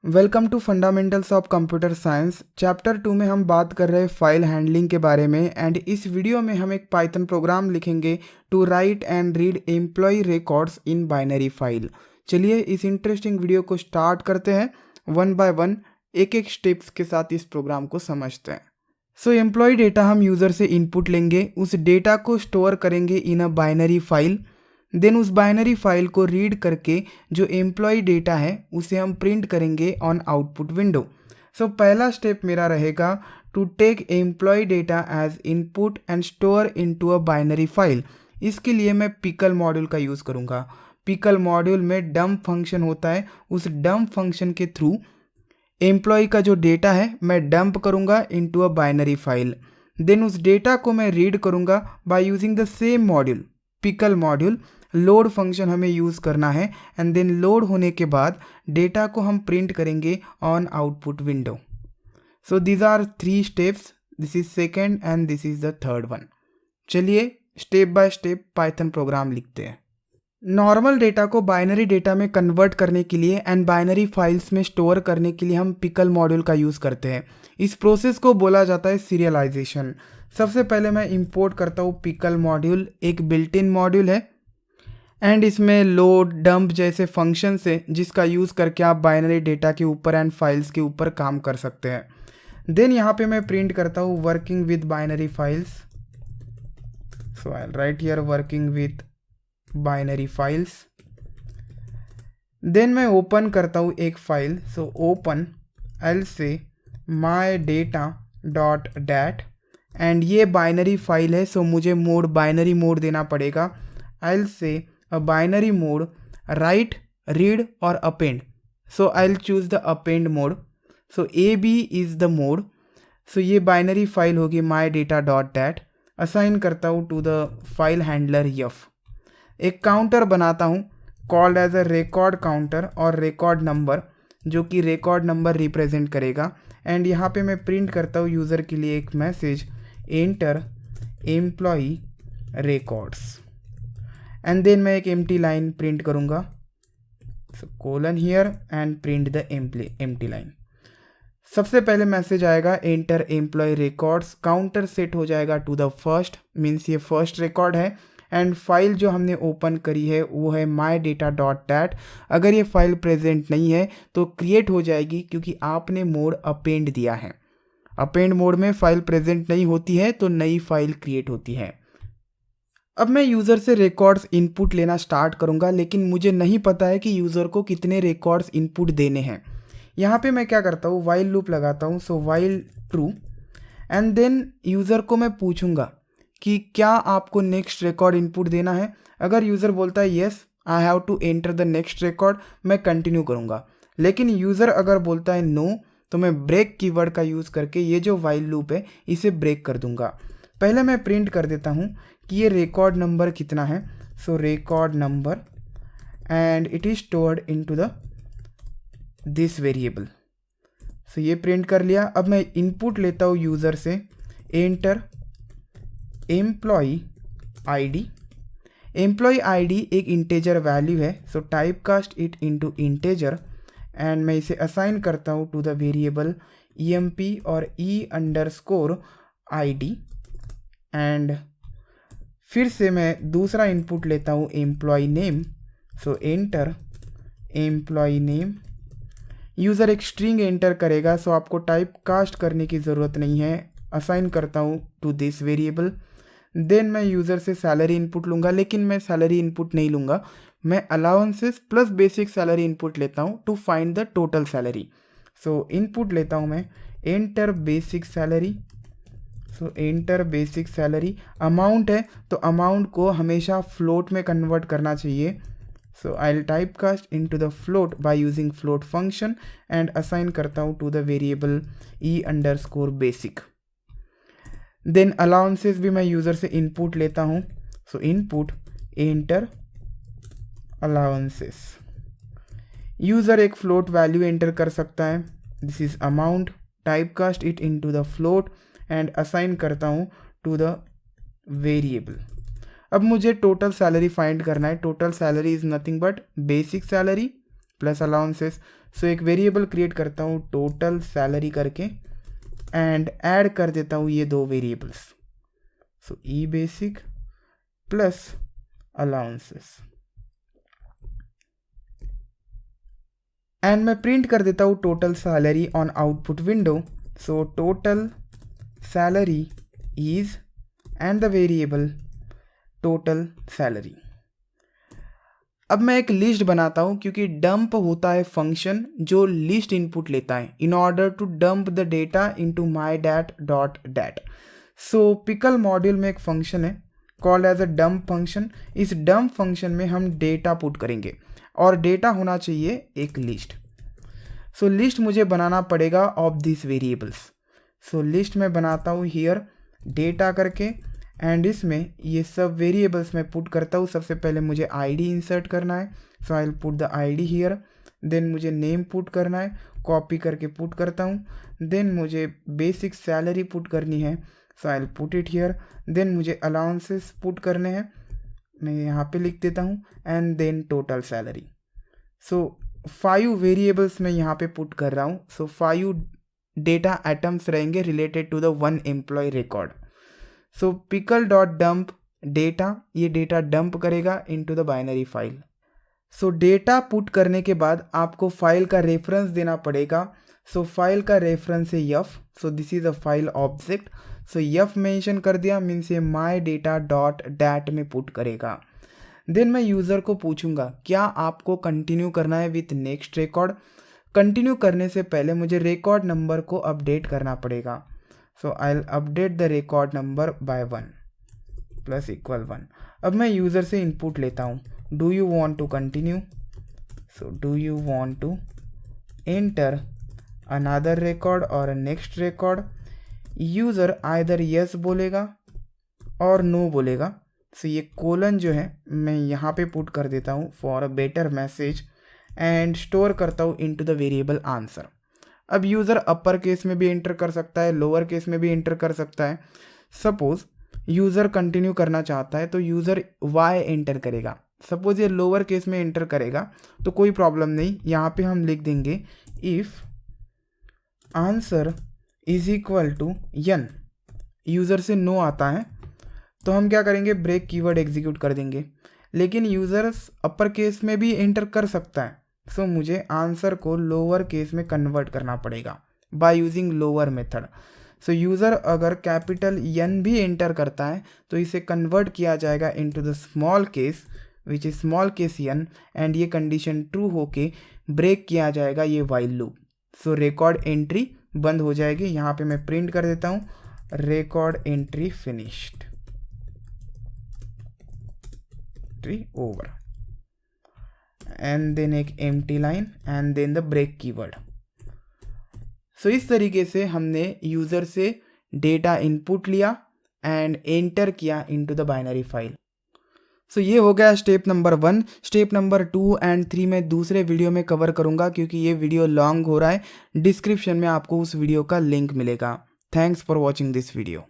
Welcome to fundamentals of computer science. Chapter 2 में हम बात कर रहे हैं फाइल हैंडलिंग के बारे में। एंड इस वीडियो में हम एक पाइथन प्रोग्राम लिखेंगे to write and read employ records in binary file. चलिए इस इंटरेस्टिंग वीडियो को स्टार्ट करते हैं। वन बाय वन एक एक स्टेप्स के साथ इस प्रोग्राम को समझते हैं। सो एम्प्लॉय डेटा हम यूज़र से इनपुट लेंगे, उस डेटा को स्टोर करेंगे इन अ बाइनरी फाइल। देन उस बाइनरी फाइल को रीड करके जो एम्प्लॉय डेटा है उसे हम प्रिंट करेंगे ऑन आउटपुट विंडो। सो पहला स्टेप मेरा रहेगा to take employ data as input and store into a binary file. इसके लिए मैं पिकल मॉड्यूल का यूज़ करूँगा। पिकल मॉड्यूल में डंप फंक्शन होता है, उस डंप फंक्शन के थ्रू एम्प्लॉय का जो डेटा है मैं डंप करूँगा into a binary file. Then उस डेटा को मैं रीड करूँगा by using the same module, pickle module. Load function हमें यूज़ करना है एंड देन लोड होने के बाद डेटा को हम प्रिंट करेंगे on output window. So these are 3 steps, this is second and this is the third one. चलिए step by step python program लिखते हैं। नॉर्मल डेटा को बाइनरी डेटा में कन्वर्ट करने के लिए एंड बाइनरी फाइल्स में स्टोर करने के लिए हम पिकल मॉड्यूल का यूज़ करते हैं। इस प्रोसेस को बोला जाता है सीरियलाइजेशन। सबसे पहले मैं इंपोर्ट करता हूँ पिकल मॉड्यूल, एक बिल्ट इन मॉड्यूल है एंड इसमें लोड डंप जैसे फंक्शन है जिसका यूज़ करके आप बाइनरी डेटा के ऊपर एंड फाइल्स के ऊपर काम कर सकते हैं। देन यहाँ पे मैं प्रिंट करता हूँ working with binary files. So I write here working with binary files. Then मैं ओपन करता हूँ एक फाइल। सो ओपन एल से my data dot dat and ये बाइनरी फाइल है। सो मुझे मोड बाइनरी मोड देना पड़ेगा। एल से a binary mode, write, read or append. So I'll choose the append mode. So AB is the mode. So ये बाइनरी फाइल होगी my data dot dat। Assign करता हूँ टू द फाइल हैंडलर यफ। एक counter बनाता हूँ called as a record counter और record number, जो कि रिकॉर्ड नंबर रिप्रेजेंट करेगा। एंड यहाँ पे मैं प्रिंट करता हूँ यूज़र के लिए एक message, enter employee records. And then मैं एक एम्प्टी लाइन प्रिंट करूँगा। So colon here and print the empty line. सबसे पहले मैसेज आएगा enter employee records, counter set हो जाएगा टू द फर्स्ट, मीन्स ये फर्स्ट रिकॉर्ड है। एंड फाइल जो हमने ओपन करी है वो है माई डेटा डॉट डैट। अगर ये फाइल प्रेजेंट नहीं है तो क्रिएट हो जाएगी क्योंकि आपने मोड अपेंड दिया है। अपेंड मोड में फाइल प्रेजेंट नहीं होती है तो नई फाइल क्रिएट होती है। अब मैं यूज़र से रिकॉर्ड्स इनपुट लेना स्टार्ट करूँगा, लेकिन मुझे नहीं पता है कि यूज़र को कितने रिकॉर्ड्स इनपुट देने हैं। यहाँ पे मैं क्या करता हूँ, वाइल लूप लगाता हूँ। So while true and then user को मैं पूछूंगा कि क्या आपको नेक्स्ट रिकॉर्ड इनपुट देना है। अगर यूज़र बोलता है yes I have to enter the next record, मैं कंटिन्यू करूँगा। लेकिन यूज़र अगर बोलता है नो तो मैं ब्रेक कीवर्ड का यूज़ करके ये जो वाइल लूप है इसे ब्रेक कर दूंगा। पहले मैं प्रिंट कर देता हूँ कि ये रिकॉर्ड नंबर कितना है। So record number and it is stored into the this variable. So ये प्रिंट कर लिया। अब मैं इनपुट लेता हूँ यूज़र से, enter employ ID. Employ ID एक इंटेजर वैल्यू है। So type cast it into integer and मैं इसे असाइन करता हूँ टू द वेरिएबल emp और e_id। एंड फिर से मैं दूसरा इनपुट लेता हूँ employ name. So enter employ name. User एक स्ट्रिंग एंटर करेगा, सो आपको टाइप कास्ट करने की ज़रूरत नहीं है। असाइन करता हूँ टू दिस वेरिएबल। देन मैं यूज़र से सैलरी इनपुट लूँगा, लेकिन मैं सैलरी इनपुट नहीं लूँगा, मैं allowances plus basic salary input लेता हूँ to find the total salary. So input लेता हूँ मैं enter basic salary. So enter basic salary. Amount है तो अमाउंट को हमेशा फ्लोट में कन्वर्ट करना चाहिए। So I will type cast into the float by using float function and assign करता हूँ to the variable e_basic। Then allowances भी मैं यूज़र से इनपुट लेता हूँ। So input enter allowances. User एक फ्लोट वैल्यू एंटर कर सकता है, this is amount, type cast it into the float and assign करता हूँ टू द वेरिएबल। अब मुझे टोटल सैलरी फाइंड करना है। Total salary is nothing but basic salary plus allowances. So एक वेरिएबल क्रिएट करता हूँ टोटल सैलरी करके एंड ऐड कर देता हूँ ये दो variables, so E basic plus allowances and मैं प्रिंट कर देता हूँ total salary on output window. So total salary is and the variable total salary. अब मैं एक लिस्ट बनाता हूँ क्योंकि डंप होता है फंक्शन जो लिस्ट इनपुट लेता है in order to dump the data into my dat dot dat. So pickle module में एक फंक्शन है called as a dump function. इस डंप फंक्शन में हम डेटा पुट करेंगे और डेटा होना चाहिए एक लिस्ट। सो लिस्ट मुझे बनाना पड़ेगा of this variables. So list में बनाता हूँ हियर डेटा करके एंड इसमें ये सब वेरिएबल्स में पुट करता हूँ। सबसे पहले मुझे आईडी इंसर्ट करना है, so I will put the ID here. Then मुझे नेम पुट करना है, कॉपी करके पुट करता हूँ। देन मुझे बेसिक सैलरी पुट करनी है, so I will put it here. Then मुझे अलाउंसेस पुट करने हैं, मैं यहाँ पे लिख देता हूँ and then total salary. So 5 variables में यहाँ पे पुट कर रहा हूँ। सो 5 डेटा आइटम्स रहेंगे related to the 1 employee record. So pickle dot dump data, ये डेटा डंप करेगा into the binary file. So data put करने के बाद आपको फाइल का रेफरेंस देना पड़ेगा। सो फाइल का रेफरेंस है F, so this is a file object. So F mention कर दिया मीन्स ये माई डेटा डॉट डैट में पुट करेगा। देन मैं यूज़र को पूछूंगा क्या आपको कंटिन्यू करना है विथ नेक्स्ट रिकॉर्ड। कंटिन्यू करने से पहले मुझे रिकॉर्ड नंबर को अपडेट करना पड़ेगा। So I will update the record number by 1 plus equal 1। अब मैं यूज़र से इनपुट लेता हूँ, do you want to continue. So do you want to enter another record और next record. User either yes बोलेगा और नो बोलेगा। सो ये कोलन जो है मैं यहाँ पे पुट कर देता हूँ for a better message and store करता हूँ इनटू द वेरिएबल आंसर। अब यूज़र अपर केस में भी एंटर कर सकता है, लोअर केस में भी एंटर कर सकता है। सपोज़ यूज़र कंटिन्यू करना चाहता है तो यूज़र वाई एंटर करेगा। सपोज़ ये लोअर केस में एंटर करेगा तो कोई प्रॉब्लम नहीं, यहाँ पे हम लिख देंगे if answer is equal to N. User से नो आता है तो हम क्या करेंगे, ब्रेक कीवर्ड एग्जीक्यूट कर देंगे। लेकिन यूज़र्स अपर केस में भी एंटर कर सकता है, सो मुझे आंसर को लोअर केस में कन्वर्ट करना पड़ेगा by using lower method. So user अगर कैपिटल एन भी एंटर करता है तो इसे कन्वर्ट किया जाएगा into the small case which is small case N and ये कंडीशन ट्रू होके ब्रेक किया जाएगा ये while loop. So record entry बंद हो जाएगी। यहाँ पे मैं प्रिंट कर देता हूँ record entry finished, over and then एक empty line and then the break keyword. So इस तरीके से हमने यूज़र से डेटा इनपुट लिया एंड एंटर किया into the binary file. So ये हो गया step number 1। Step number 2 and 3 मैं दूसरे वीडियो में कवर करूँगा क्योंकि ये वीडियो लॉन्ग हो रहा है। डिस्क्रिप्शन में आपको उस वीडियो का लिंक मिलेगा। Thanks for watching this video.